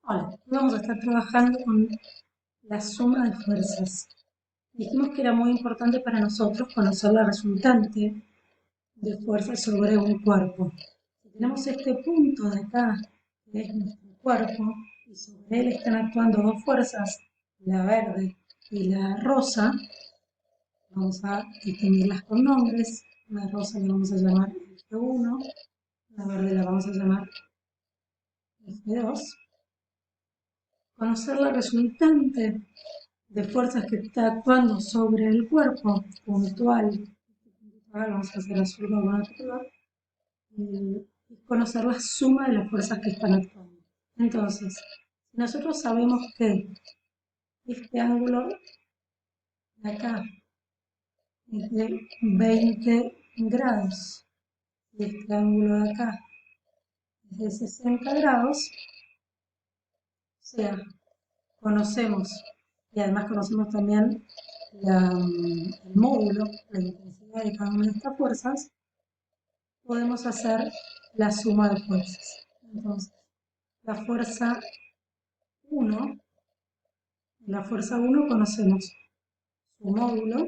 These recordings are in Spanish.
Hola, hoy vamos a estar trabajando con la suma de fuerzas. Dijimos que era muy importante para nosotros conocer la resultante de fuerza sobre un cuerpo. Si tenemos este punto de acá, que es nuestro cuerpo, y sobre él están actuando dos fuerzas, la verde y la rosa, vamos a distinguirlas con nombres. La rosa la vamos a llamar F1, la verde la vamos a llamar F2. Conocer la resultante de fuerzas que está actuando sobre el cuerpo puntual, vamos a hacer azul con otro color, y conocer la suma de las fuerzas que están actuando. Entonces, nosotros sabemos que este ángulo de acá es de 20 grados y este ángulo de acá es de 60 grados, o sea, conocemos, y además conocemos también el módulo, la intensidad de cada una de estas fuerzas, podemos hacer la suma de fuerzas. Entonces, la fuerza 1, la fuerza 1 conocemos su módulo,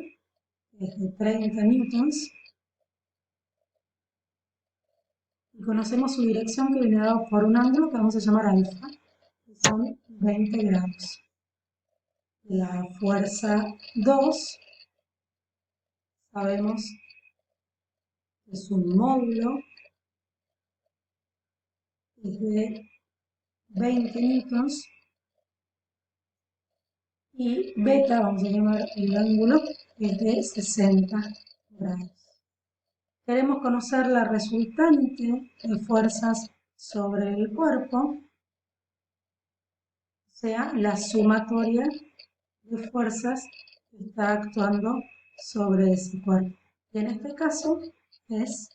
que es de 30 newtons, y conocemos su dirección que viene dado por un ángulo que vamos a llamar alfa, que son 20 grados. La fuerza 2, sabemos que su módulo es de 20 newtons, y beta, vamos a llamar el ángulo, es de 60 grados. Queremos conocer la resultante de fuerzas sobre el cuerpo, o sea, la sumatoria de fuerzas que está actuando sobre ese cuerpo. Y en este caso es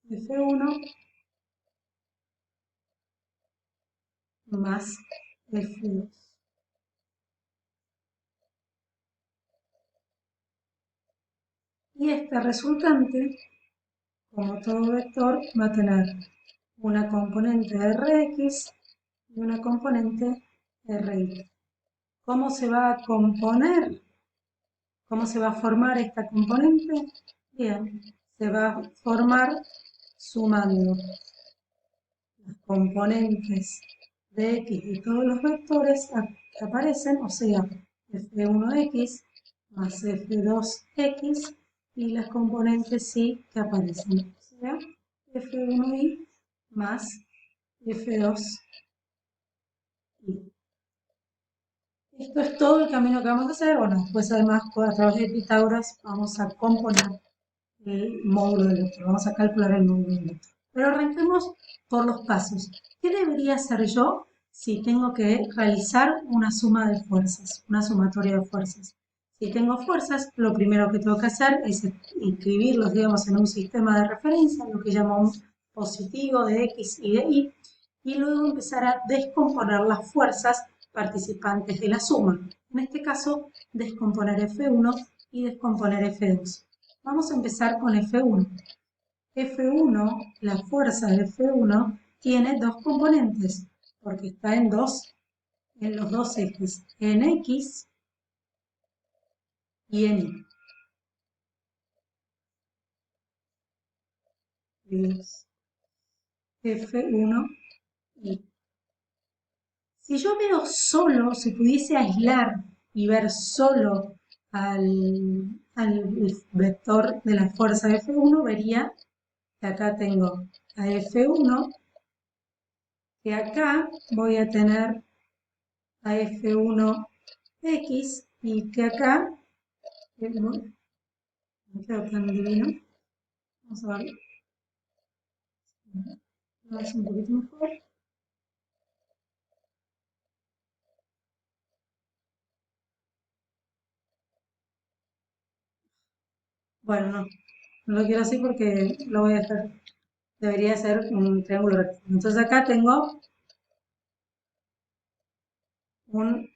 F1 más F2. Y este resultante, como todo vector, va a tener una componente Rx y una componente Ry. ¿Cómo se va a componer? ¿Cómo se va a formar esta componente? Bien, se va a formar sumando las componentes de x de todos los vectores que aparecen, o sea, f1x más f2x, y las componentes y que aparecen, o sea, f1y más f2y. Esto es todo el camino que vamos a hacer. Bueno, después además a través de Pitágoras vamos a componer el módulo del vector, vamos a calcular el módulo del vector. Pero arranquemos por los pasos. ¿Qué debería hacer yo si tengo que realizar una suma de fuerzas, una sumatoria de fuerzas? Si tengo fuerzas, lo primero que tengo que hacer es inscribirlos, digamos, en un sistema de referencia, lo que llamamos positivo de X y de Y luego empezar a descomponer las fuerzas participantes de la suma. En este caso, descomponer F1 y descomponer F2. Vamos a empezar con F1. F1, la fuerza de F1, tiene dos componentes, porque está en los dos ejes, en X y en Y. F1 y. Si yo veo solo, si pudiese aislar y ver solo al vector de la fuerza de F1, vería que acá tengo a F1, que acá voy a tener a F1x y que acá, no me queda tan divino, vamos a ver, vamos un poquito mejor. Bueno, no lo quiero así porque lo voy a hacer, debería ser un triángulo recto. Entonces acá tengo un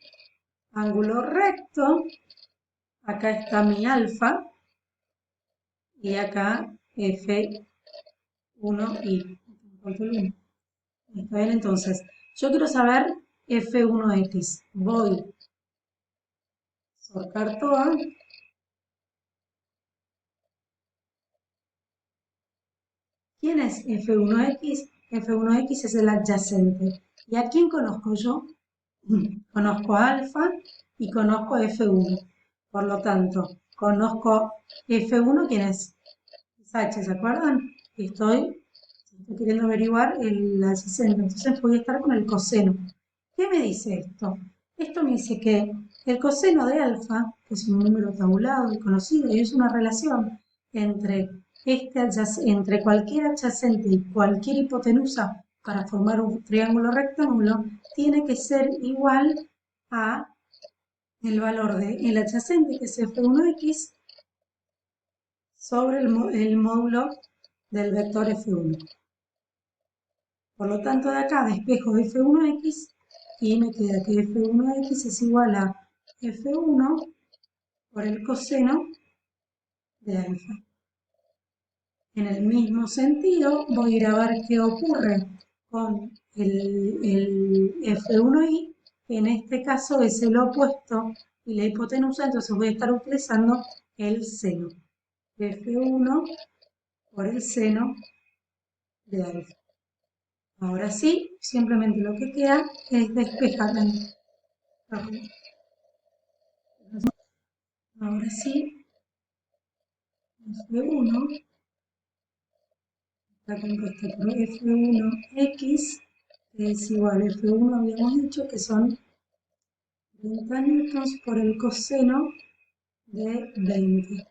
ángulo recto, acá está mi alfa y acá F1y. ¿Está bien? Entonces, Yo quiero saber F1X. Voy a sorcar todo. ¿Quién es F1X? F1X es el adyacente. ¿Y a quién conozco yo? Conozco alfa y conozco F1. Por lo tanto, conozco F1, ¿quién es? Es H, ¿se acuerdan? Estoy queriendo averiguar el adyacente. Entonces voy a estar con el coseno. ¿Qué me dice esto? Esto me dice que el coseno de alfa, que es un número tabulado y conocido, y es una relación entre, entre cualquier adyacente y cualquier hipotenusa para formar un triángulo rectángulo, tiene que ser igual a el valor del adyacente, que es F1X, sobre el módulo del vector F1. Por lo tanto, de acá despejo F1X y me queda que F1X es igual a F1 por el coseno de alfa. En el mismo sentido, voy a ir a ver qué ocurre con el F1i, que en este caso es el opuesto y la hipotenusa, entonces voy a estar utilizando el seno. F1 por el seno de alfa. Ahora sí, simplemente lo que queda es despejar. Ahora sí, F1 está compuesto por F1X, que es igual a F1, habíamos dicho que son 30 newtons por el coseno de 20.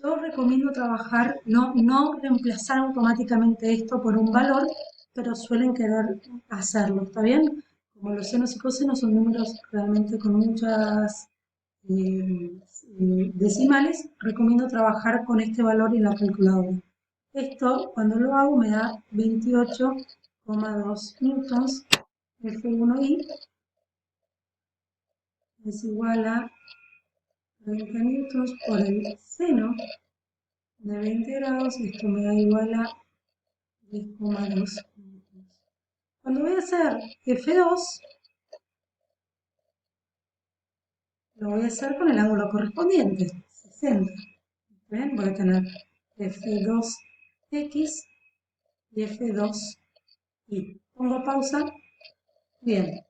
Yo recomiendo trabajar, no reemplazar automáticamente esto por un valor, pero suelen querer hacerlo, ¿está bien? Como los senos y cosenos son números realmente con muchas decimales, recomiendo trabajar con este valor en la calculadora. Esto, cuando lo hago, me da 28,2 newtons. F1i es igual a 30 newtons por el seno de 20 grados. Esto me da igual a 10,2 newtons. Cuando voy a hacer F2, lo voy a hacer con el ángulo correspondiente, 60. ¿Ven? Voy a tener F2X y F2i. Pongo pausa. Bien.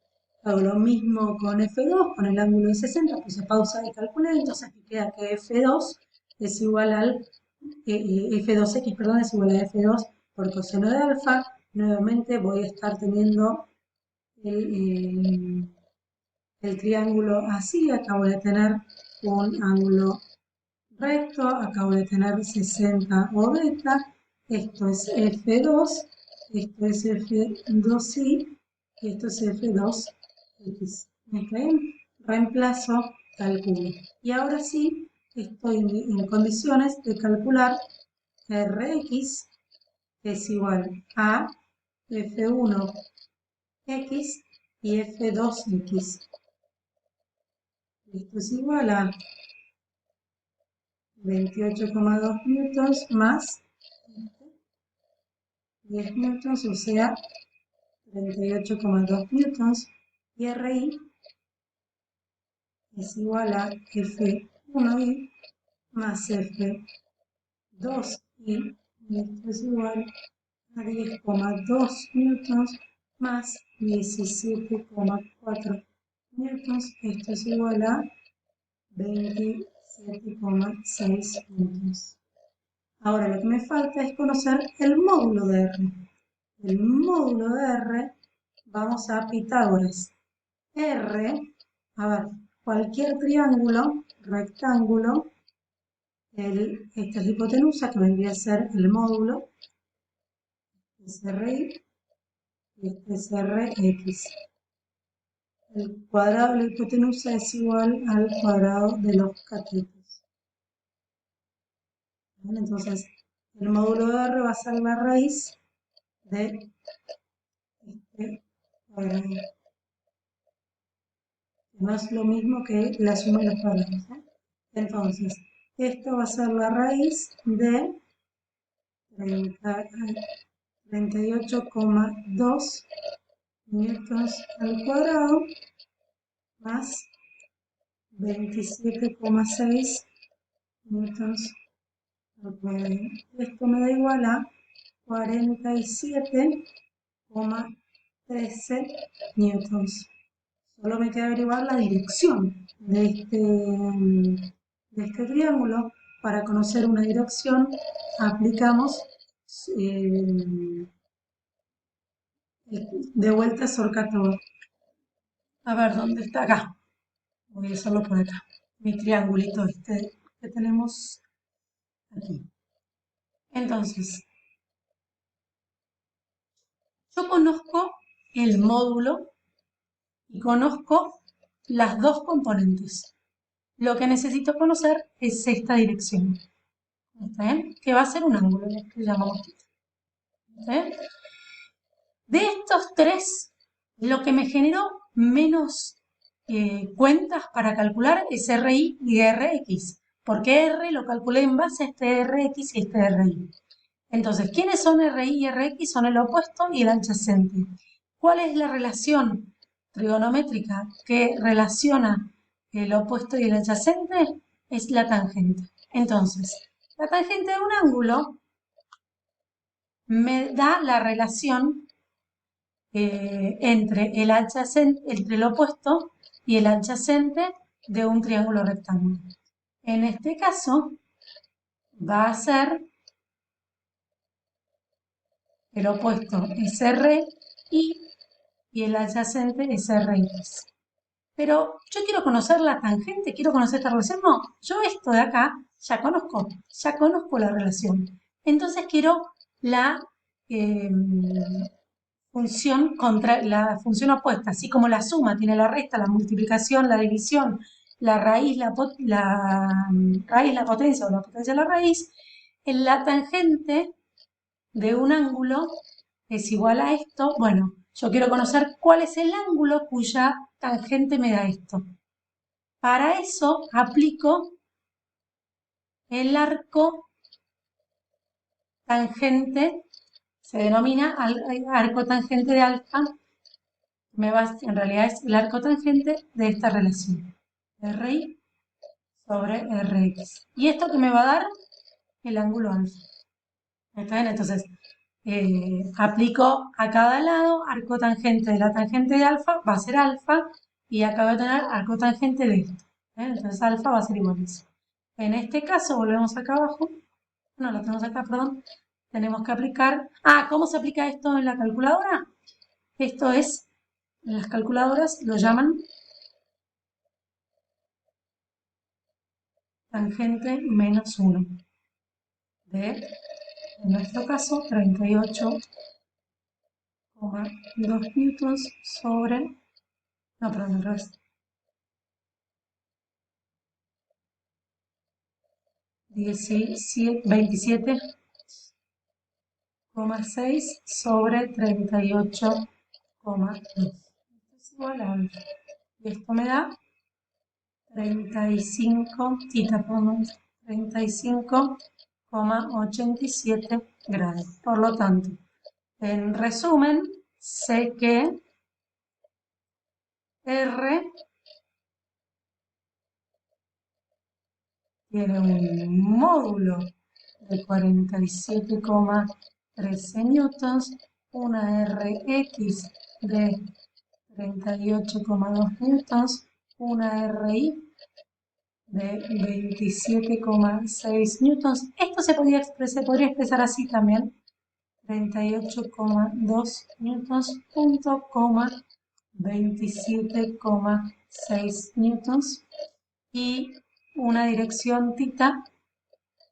Hago lo mismo con F2, con el ángulo de 60, puse pausa y calculé, entonces me queda que F2 es igual al, F2X, perdón, es igual a F2 por coseno de alfa. Nuevamente voy a estar teniendo el triángulo así, acá voy a tener un ángulo recto, acá voy a tener 60 o beta, esto es F2, esto es F2i y esto es F2x. ¿Okay? Reemplazo, calculo. Y ahora sí estoy en condiciones de calcular Rx, que es igual a F1x y F2x. Esto es igual a 28,2 newtons más 10 newtons, o sea, 38,2 newtons. Y Ri es igual a F1i más F2i. Y esto es igual a 10,2 newtons más 17,4 newtons. Esto es igual a 27,6 newtons. Ahora lo que me falta es conocer el módulo de R. El módulo de R, vamos a Pitágoras. R, a ver, cualquier triángulo, rectángulo, esta es la hipotenusa que vendría a ser el módulo, este es RI y este es RX. El cuadrado de la hipotenusa es igual al cuadrado de los catetos. ¿Vale? Entonces, el módulo de R va a ser la raíz de este cuadrado. No es lo mismo que la suma de los cuadrados. Entonces, esto va a ser la raíz de 38,2 newtons al cuadrado más 27,6 newtons al cuadrado. Esto me da igual a 47,13 newtons. Solo me queda averiguar la dirección de este triángulo. Para conocer una dirección aplicamos de vuelta Sorcator. A ver, ¿dónde está? Acá. Voy a hacerlo por acá. Mi triangulito este que tenemos aquí. Entonces, yo conozco el módulo y conozco las dos componentes. Lo que necesito conocer es esta dirección. ¿Está bien? Que va a ser un ángulo, que llamamos θ. ¿Está bien? De estos tres, lo que me generó menos cuentas para calcular es RI y RX, porque R lo calculé en base a este RX y este RI. Entonces, ¿quiénes son RI y RX? Son el opuesto y el adyacente. ¿Cuál es la relación trigonométrica que relaciona el opuesto y el adyacente? Es la tangente. Entonces, la tangente de un ángulo me da la relación entre el opuesto y el adyacente de un triángulo rectángulo. En este caso, va a ser el opuesto es RI y el adyacente es RX. Pero yo quiero conocer la tangente, quiero conocer esta relación. No, yo esto de acá ya conozco la relación. Entonces quiero la la función opuesta, así como la suma tiene la resta, la multiplicación, la división, la raíz, la potencia o la potencia de la raíz, en la tangente de un ángulo es igual a esto. Bueno, yo quiero conocer cuál es el ángulo cuya tangente me da esto. Para eso aplico el arco tangente, se denomina arco tangente de alfa, en realidad es el arco tangente de esta relación, RI sobre RX. ¿Y esto que me va a dar? El ángulo alfa. ¿Está bien? Entonces, aplico a cada lado arco tangente de la tangente de alfa, va a ser alfa, y acá voy a tener arco tangente de esto. Entonces, alfa va a ser igual a eso. En este caso, volvemos acá abajo. No, lo tenemos acá, perdón. Tenemos que aplicar... ¿cómo se aplica esto en la calculadora? Esto es, en las calculadoras lo llaman tangente menos 1 de, en nuestro caso, 38,2 newtons sobre, no, perdón, al revés, 27,6 sobre 38,2. Esto es igual a alfa. Y esto me da 35,87 grados. Por lo tanto, en resumen, sé que R tiene un módulo de 47,13 newtons, una Rx de 38,2 newtons, una RI de 27,6 newtons. Esto se podría expresar así también. 38,2 newtons, 27,6 newtons y una dirección θ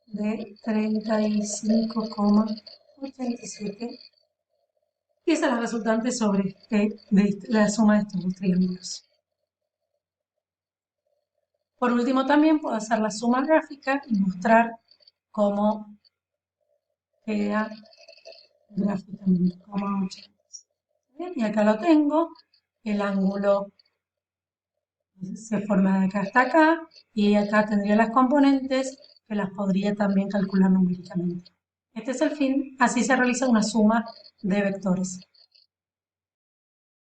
de 35,87. Y esa es la resultante sobre de la suma de estos dos triángulos. Por último, también puedo hacer la suma gráfica y mostrar cómo queda gráficamente. Y acá lo tengo. El ángulo se forma de acá hasta acá. Y acá tendría las componentes que las podría también calcular numéricamente. Este es el fin. Así se realiza una suma de vectores.